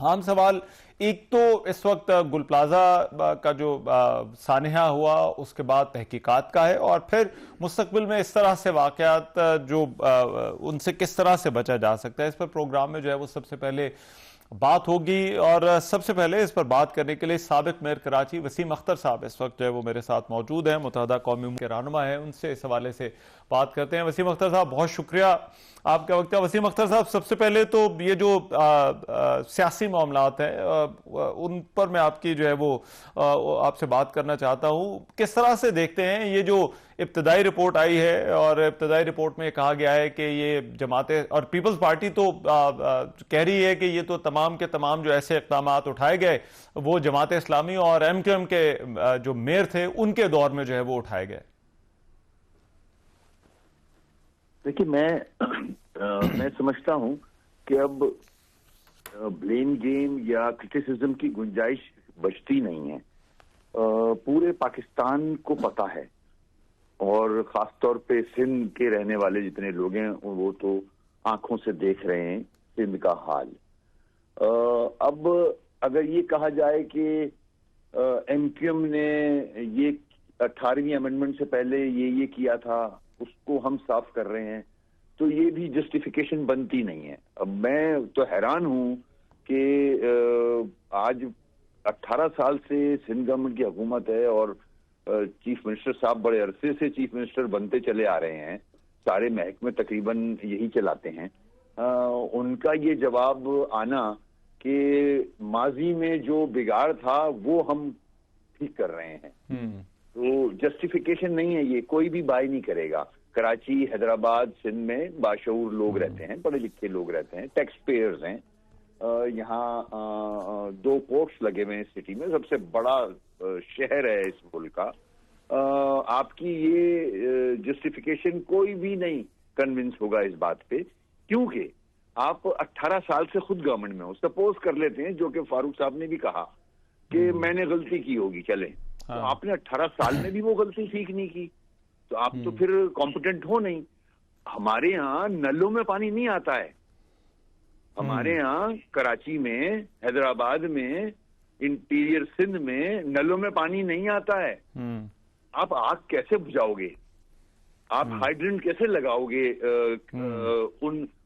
आम सवाल एक तो इस वक्त गुल प्लाजा का जो सानहा हुआ उसके बाद तहकीकात का है, और फिर मुस्तकबिल में इस तरह से वाकयात जो उनसे किस तरह से बचा जा सकता है, इस पर प्रोग्राम में जो है वो सबसे पहले बात होगी। और सबसे पहले इस पर बात करने के लिए साबिक मेयर कराची वसीम अख्तर साहब इस वक्त जो है वो मेरे साथ मौजूद हैं, मुत्तहदा कौमी के रहनुमा है, उनसे इस हवाले से बात करते हैं। वसीम अख्तर साहब, बहुत शुक्रिया आपका वक्त। वसीम अख्तर साहब, सबसे पहले तो ये जो सियासी मामलात हैं उन पर मैं आपकी जो है वो आपसे बात करना चाहता हूं। किस तरह से देखते हैं ये जो इब्तदाई रिपोर्ट आई है, और इब्तदाई रिपोर्ट में कहा गया है कि ये जमाते और पीपल्स पार्टी तो कह रही है कि ये तो तमाम के तमाम जो ऐसे इक़दाम उठाए गए वो जमात इस्लामी और MQM के जो मेयर थे उनके दौर में जो है वो उठाए गए। देखिए, मैं समझता हूं कि अब ब्लेम गेम या क्रिटिसिज्म की गुंजाइश बचती नहीं है। पूरे पाकिस्तान को पता है, और खासतौर पे सिंध के रहने वाले जितने लोग हैं वो तो आंखों से देख रहे हैं सिंध का हाल। अब अगर ये कहा जाए कि MQM ने ये 18वीं अमेंडमेंट से पहले ये किया था, उसको हम साफ कर रहे हैं, तो ये भी जस्टिफिकेशन बनती नहीं है। अब मैं तो हैरान हूं कि आज 18 साल से सिंध गवर्नमेंट की हुकूमत है, और चीफ मिनिस्टर साहब बड़े अरसे से चीफ मिनिस्टर बनते चले आ रहे हैं, सारे महकमे तकरीबन यही चलाते हैं। उनका ये जवाब आना कि माजी में जो बिगाड़ था वो हम ठीक कर रहे हैं, तो जस्टिफिकेशन नहीं है। ये कोई भी बाय नहीं करेगा। कराची, हैदराबाद, सिंध में बाशऊर लोग रहते हैं, पढ़े लिखे लोग रहते हैं, टैक्स पेयर्स हैं। यहाँ 2 पोर्ट्स लगे हुए हैं सिटी में, सबसे बड़ा शहर है इस मुल्क का। आपकी ये जस्टिफिकेशन कोई भी नहीं कन्विंस होगा इस बात पे, क्योंकि आप 18 साल से खुद गवर्नमेंट में हो। सपोज कर लेते हैं, जो कि फारूक साहब ने भी कहा कि मैंने गलती की होगी, चले, तो आपने 18 साल में भी वो गलती ठीक नहीं की, तो आप तो फिर कॉम्पिटेंट हो नहीं। हमारे यहाँ नलों में पानी नहीं आता है। हमारे यहाँ कराची में, हैदराबाद में, इंटीरियर सिंध में नलों में पानी नहीं आता है। आप आग कैसे बुझाओगे? आप हाइड्रेंट कैसे लगाओगे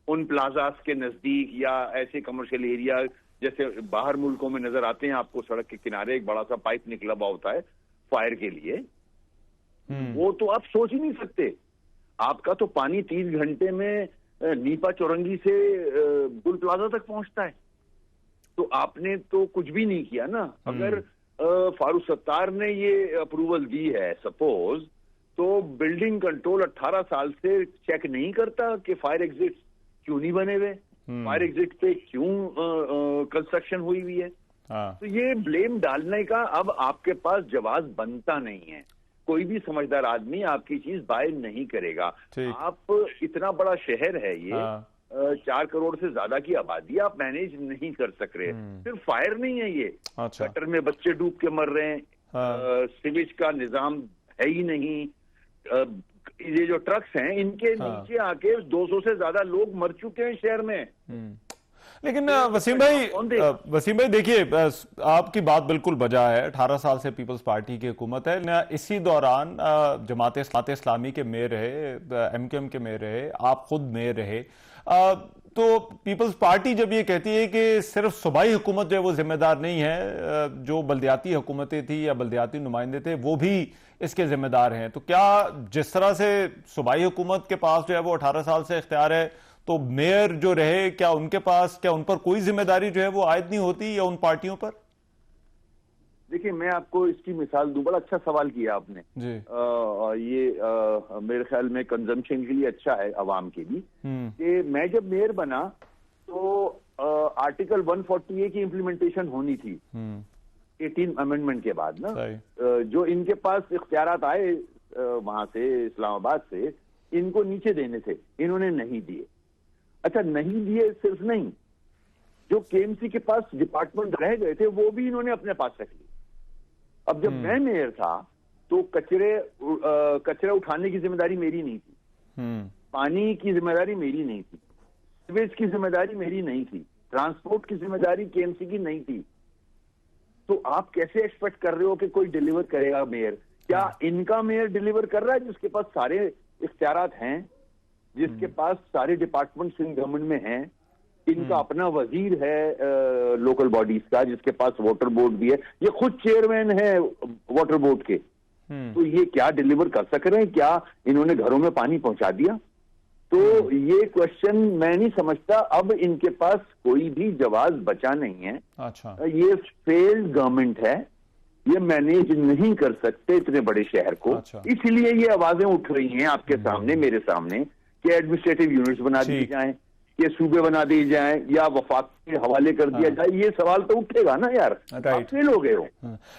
उन प्लाजास के नजदीक, या ऐसे कमर्शियल एरिया जैसे बाहर मुल्कों में नजर आते हैं आपको, सड़क के किनारे एक बड़ा सा पाइप निकला हुआ होता है फायर के लिए, वो तो आप सोच ही नहीं सकते। आपका तो पानी 30 घंटे में नीपा चौरंगी से गुल प्लाजा तक पहुंचता है, तो आपने तो कुछ भी नहीं किया ना। अगर फारूक सत्तार ने ये अप्रूवल दी है सपोज, तो बिल्डिंग कंट्रोल 18 साल से चेक नहीं करता कि फायर एग्जिट क्यों नहीं बने हुए, फायर एग्जिट पे क्यों कंस्ट्रक्शन हुई हुई है। तो ये ब्लेम डालने का अब आपके पास जवाब बनता नहीं है। कोई भी समझदार आदमी आपकी चीज बाय नहीं करेगा। आप इतना बड़ा शहर है ये, 4 करोड़ से ज्यादा की आबादी, आप मैनेज नहीं कर सक रहे। सिर्फ फायर नहीं है ये, गटर में बच्चे डूब के मर रहे हैं, सीवेज का निजाम है ही नहीं। ये जो ट्रक्स हैं इनके नीचे आके 200 से ज्यादा लोग मर चुके हैं शहर में। लेकिन वसीम भाई देखिए, आपकी बात बिल्कुल बजा है। 18 साल से पीपल्स पार्टी की हुकूमत है। इसी दौरान जमात इस्लामी के मेयर रहे, MQM के मेयर रहे, आप खुद मेयर रहे। तो पीपल्स पार्टी जब ये कहती है कि सिर्फ सूबाई हुकूमत जो है वो जिम्मेदार नहीं है, जो बल्दियाती हुकूमतें थी या बल्दियाती नुमाइंदे थे वो भी इसके जिम्मेदार हैं, तो क्या जिस तरह से सूबाई हुकूमत के पास जो है वो 18 साल से इख्तियार है, तो मेयर जो रहे क्या उनके पास, क्या उन पर कोई जिम्मेदारी जो है वो आयद नहीं होती, या उन पार्टियों पर? देखिए, मैं आपको इसकी मिसाल दूं। बड़ा अच्छा सवाल किया आपने जी। ये मेरे ख्याल में कंजम्पशन के लिए अच्छा है अवाम के भी, कि मैं जब मेयर बना तो आर्टिकल 140A की इम्प्लीमेंटेशन होनी थी 18 अमेंडमेंट के बाद ना। जो इनके पास इख्तियारात आए वहां से, इस्लामाबाद से, इनको नीचे देने थे, इन्होंने नहीं दिए। अच्छा, नहीं दिए सिर्फ नहीं, जो KMC के पास डिपार्टमेंट रह गए थे वो भी इन्होंने अपने पास रख लिए। अब जब मैं मेयर था तो कचरे उठाने की जिम्मेदारी मेरी नहीं थी, पानी की जिम्मेदारी मेरी नहीं थी, सीवेज की जिम्मेदारी मेरी नहीं थी, ट्रांसपोर्ट की जिम्मेदारी केएमसी की नहीं थी। तो आप कैसे एक्सपेक्ट कर रहे हो कि कोई डिलीवर करेगा मेयर? क्या इनका मेयर डिलीवर कर रहा है जिसके पास सारे इख्तियारात हैं, जिसके पास सारे डिपार्टमेंट्स इन गवर्नमेंट में हैं, इनका अपना वजीर है लोकल बॉडीज का, जिसके पास वाटर बोर्ड भी है, ये खुद चेयरमैन है वाटर बोर्ड के, तो ये क्या डिलीवर कर सक रहे हैं? क्या इन्होंने घरों में पानी पहुंचा दिया? तो ये क्वेश्चन मैं नहीं समझता अब इनके पास कोई भी जवाब बचा नहीं है। अच्छा, ये फेल्ड गवर्नमेंट है, ये मैनेज नहीं कर सकते इतने बड़े शहर को। अच्छा। इसलिए ये आवाजें उठ रही हैं आपके सामने, मेरे सामने, कि एडमिनिस्ट्रेटिव यूनिट्स बना दी जाएं, ये सूबे बना दिए जाएं या वफाक के हवाले कर दिया जाए। ये सवाल तो उठेगा ना यार, आप फेल हो गए हो।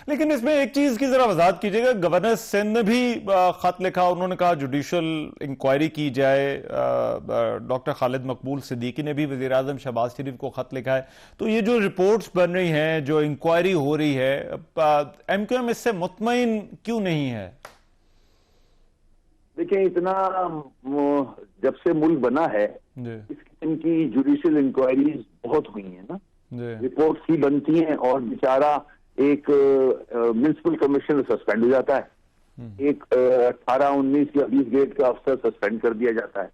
लेकिन इसमें एक चीज की जरा वजाहत कीजिएगा, गवर्नर सिंध ने भी खत लिखा, उन्होंने कहा जुडिशल इंक्वायरी की जाए। डॉक्टर खालिद मकबूल सिद्दीकी ने भी वजीर आजम शहबाज शरीफ को खत लिखा है। तो ये जो रिपोर्ट्स बन रही हैं, जो इंक्वायरी हो रही है, एमक्यूएम इससे मुतमईन क्यों नहीं है? देखिए, इतना जब से मुल्क बना है इनकी जुडिशियल इंक्वायरीज बहुत हुई हैं ना, रिपोर्ट्स ही बनती हैं और बेचारा एक म्युनिसिपल कमिश्नर सस्पेंड हो जाता है, एक 18, 19 या 20 ग्रेड का अफसर सस्पेंड कर दिया जाता है।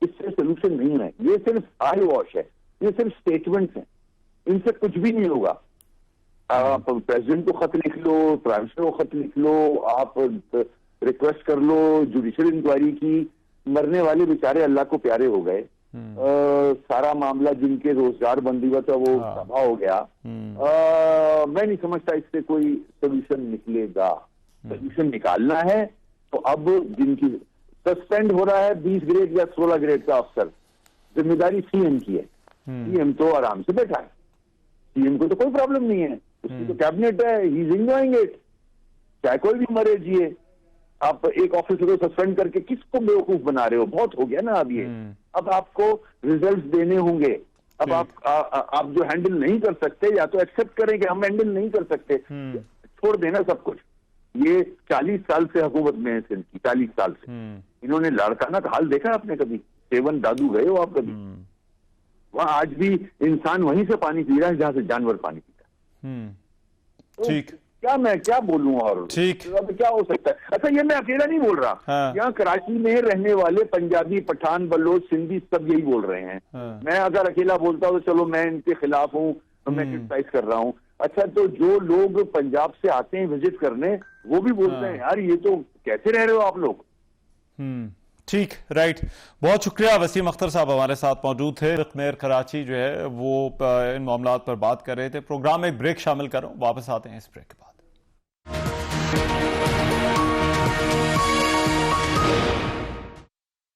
इससे सोल्यूशन नहीं है, ये सिर्फ आई वॉश है, ये सिर्फ स्टेटमेंट्स हैं, इनसे कुछ भी नहीं होगा। आप प्रेसिडेंट को खत लिख लो, प्राइम मिनिस्टर को खत लिख लो, आप रिक्वेस्ट कर लो जुडिशियल इंक्वायरी की, मरने वाले बेचारे अल्लाह को प्यारे हो गए। सारा मामला जिनके रोजगार बंदी हुआ था वो तबाह हो गया। मैं नहीं समझता इससे कोई सोल्यूशन निकलेगा। सोल्यूशन निकालना है तो अब जिनकी सस्पेंड हो रहा है 20 ग्रेड या 16 ग्रेड का अफसर, जिम्मेदारी सीएम की है। सीएम तो आराम से बैठा है, सीएम को तो कोई प्रॉब्लम नहीं है, उसकी तो कैबिनेट है, ही इज एंजॉयिंग इट, चाहे कोई भी मरे जिए। आप एक ऑफिसर को सस्पेंड करके किसको बेवकूफ बना रहे हो? बहुत हो गया ना अब ये। अब आपको रिजल्ट्स देने होंगे। अब आप जो हैंडल नहीं कर सकते, या तो एक्सेप्ट करें कि हम हैंडल नहीं कर सकते, छोड़ देना सब कुछ। ये 40 साल से हुकूमत में है सिंध की, 40 साल से इन्होंने लाड़काना का हाल देखा आपने कभी? सेवन दादू गए हो आप कभी? वहां आज भी इंसान वहीं से पानी पी रहा है जहां से जानवर पानी पीता है। ठीक, मैं क्या बोलूं? और ठीक, क्या हो सकता है? अच्छा, ये मैं अकेला नहीं बोल रहा। यहाँ कराची में रहने वाले पंजाबी, पठान, बलोच, सिंधी सब यही बोल रहे हैं। मैं अगर अकेला बोलता हूँ तो चलो मैं इनके खिलाफ हूँ, मैं क्रिटिसाइज कर रहा हूँ। अच्छा, तो जो लोग पंजाब से आते हैं विजिट करने, वो भी बोलते हैं यार ये तो कैसे रह रहे हो आप लोग। ठीक, राइट। बहुत शुक्रिया। वसीम अख्तर साहब हमारे साथ मौजूद थे। मेयर कराची जो है वो इन मामलात पर बात कर रहे थे। प्रोग्राम में एक ब्रेक शामिल कर रहा हूं, वापस आते हैं इस ब्रेक के बाद।